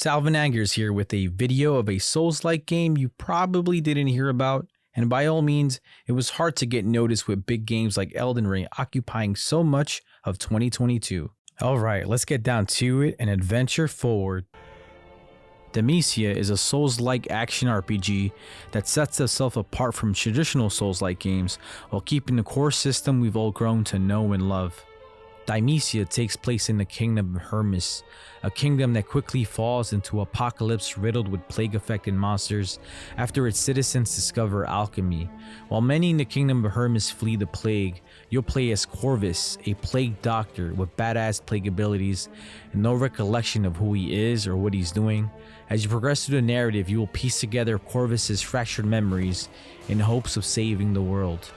Salvin Angers here with a video of a Souls-like game you probably didn't hear about, and by all means, it was hard to get noticed with big games like Elden Ring occupying so much of 2022. Alright, let's get down to it and adventure forward. Thymesia is a Souls-like action RPG that sets itself apart from traditional Souls-like games while keeping the core system we've all grown to know and love. Thymesia takes place in the kingdom of Hermes, a kingdom that quickly falls into apocalypse riddled with plague-affected monsters after its citizens discover alchemy. While many in the kingdom of Hermes flee the plague, you'll play as Corvus, a plague doctor with badass plague abilities and no recollection of who he is or what he's doing. As you progress through the narrative, you will piece together Corvus's fractured memories in hopes of saving the world.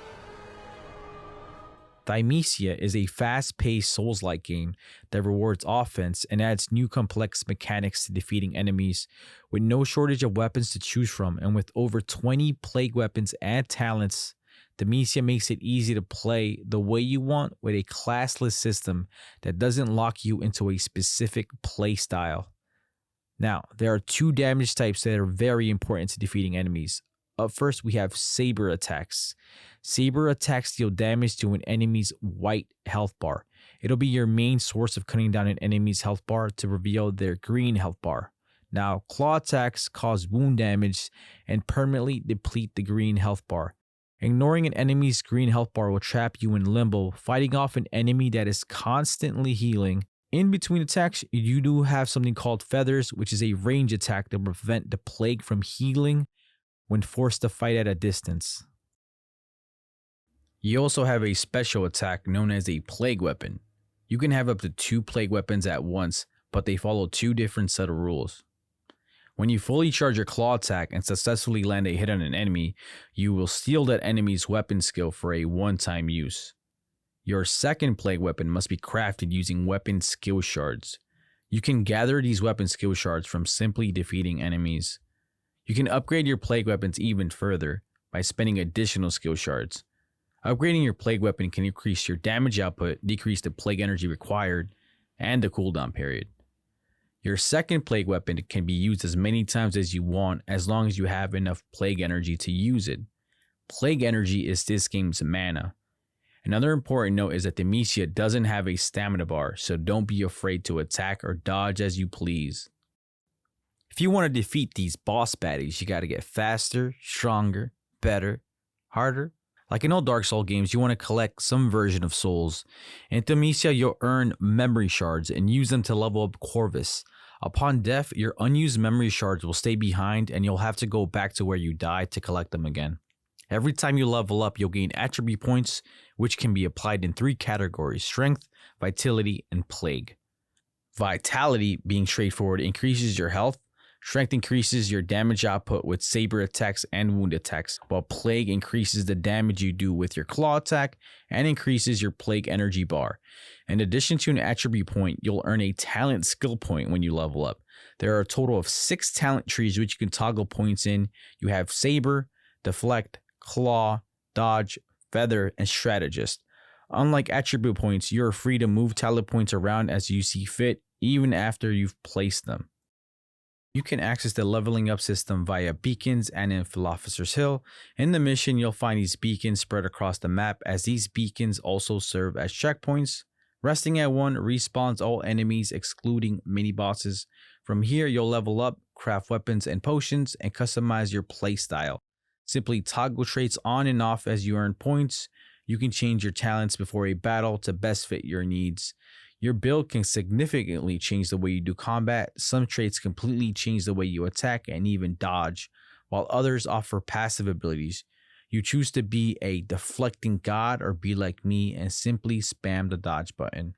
Thymesia is a fast-paced Souls-like game that rewards offense and adds new complex mechanics to defeating enemies. With no shortage of weapons to choose from and with over 20 plague weapons and talents, Thymesia makes it easy to play the way you want with a classless system that doesn't lock you into a specific playstyle. Now, there are two damage types that are very important to defeating enemies. Up first, we have saber attacks. Saber attacks deal damage to an enemy's white health bar. It'll be your main source of cutting down an enemy's health bar to reveal their green health bar. Now, claw attacks cause wound damage and permanently deplete the green health bar. Ignoring an enemy's green health bar will trap you in limbo, fighting off an enemy that is constantly healing. In between attacks, you do have something called feathers, which is a range attack that will prevent the plague from healing when forced to fight at a distance. You also have a special attack known as a plague weapon. You can have up to 2 plague weapons at once, but they follow 2 different set of rules. When you fully charge your claw attack and successfully land a hit on an enemy, you will steal that enemy's weapon skill for a one-time use. Your second plague weapon must be crafted using weapon skill shards. You can gather these weapon skill shards from simply defeating enemies. You can upgrade your plague weapons even further by spending additional skill shards. Upgrading your plague weapon can increase your damage output, decrease the plague energy required, and the cooldown period. Your second plague weapon can be used as many times as you want as long as you have enough plague energy to use it. Plague energy is this game's mana. Another important note is that Thymesia doesn't have a stamina bar, so don't be afraid to attack or dodge as you please. If you want to defeat these boss baddies, you gotta get faster, stronger, better, harder. Like in all Dark Souls games, you want to collect some version of souls. In Thymesia, you'll earn memory shards and use them to level up Corvus. Upon death, your unused memory shards will stay behind and you'll have to go back to where you died to collect them again. Every time you level up, you'll gain attribute points, which can be applied in 3 categories: strength, vitality, and plague. Vitality, being straightforward, increases your health. Strength increases your damage output with saber attacks and wound attacks, while plague increases the damage you do with your claw attack and increases your plague energy bar. In addition to an attribute point, you'll earn a talent skill point when you level up. There are a total of 6 talent trees which you can toggle points in. You have saber, deflect, claw, dodge, feather, and strategist. Unlike attribute points, you're free to move talent points around as you see fit, even after you've placed them. You can access the leveling up system via beacons and in Philosopher's Hill. In the mission, you'll find these beacons spread across the map, as these beacons also serve as checkpoints. Resting at one respawns all enemies excluding mini-bosses. From here, you'll level up, craft weapons and potions, and customize your playstyle. Simply toggle traits on and off as you earn points. You can change your talents before a battle to best fit your needs. Your build can significantly change the way you do combat. Some traits completely change the way you attack and even dodge, while others offer passive abilities. You choose to be a deflecting god or be like me and simply spam the dodge button.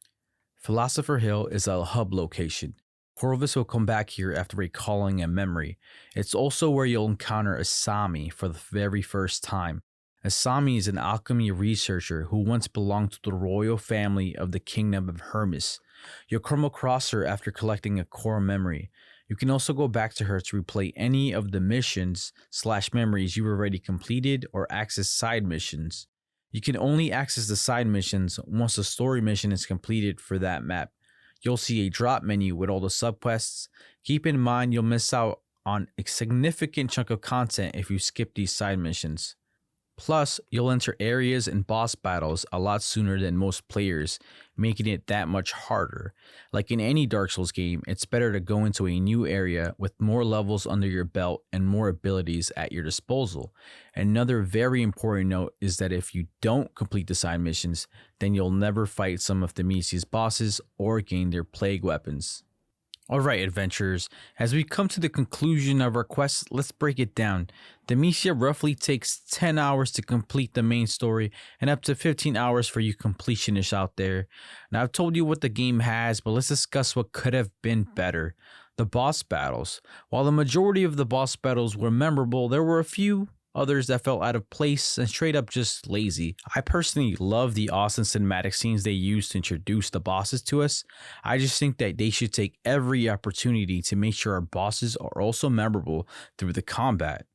Philosopher's Hill is a hub location. Corvus will come back here after recalling a memory. It's also where you'll encounter Asami for the very first time. Asami is an alchemy researcher who once belonged to the royal family of the kingdom of Hermes. You'll come across her after collecting a core memory. You can also go back to her to replay any of the missions/memories you've already completed or access side missions. You can only access the side missions once the story mission is completed for that map. You'll see a drop menu with all the subquests. Keep in mind you'll miss out on a significant chunk of content if you skip these side missions. Plus, you'll enter areas and boss battles a lot sooner than most players, making it that much harder. Like in any Dark Souls game, it's better to go into a new area with more levels under your belt and more abilities at your disposal. Another very important note is that if you don't complete the side missions, then you'll never fight some of Thymesia's bosses or gain their plague weapons. Alright adventurers, as we come to the conclusion of our quest, let's break it down. Thymesia roughly takes 10 hours to complete the main story and up to 15 hours for you completionists out there. Now I've told you what the game has, but let's discuss what could have been better. The boss battles. While the majority of the boss battles were memorable, there were a few others that felt out of place and straight up just lazy. I personally love the awesome cinematic scenes they used to introduce the bosses to us. I just think that they should take every opportunity to make sure our bosses are also memorable through the combat.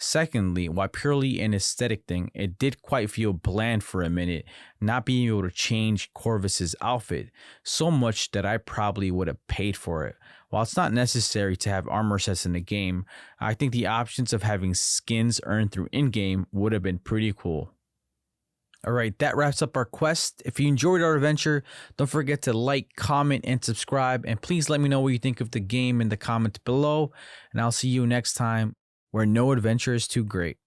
Secondly, while purely an aesthetic thing, it did quite feel bland for a minute, not being able to change Corvus's outfit, so much that I probably would have paid for it. While it's not necessary to have armor sets in the game, I think the options of having skins earned through in-game would have been pretty cool. Alright, that wraps up our quest. If you enjoyed our adventure, don't forget to like, comment, and subscribe, and please let me know what you think of the game in the comments below, and I'll see you next time, where no adventure is too great.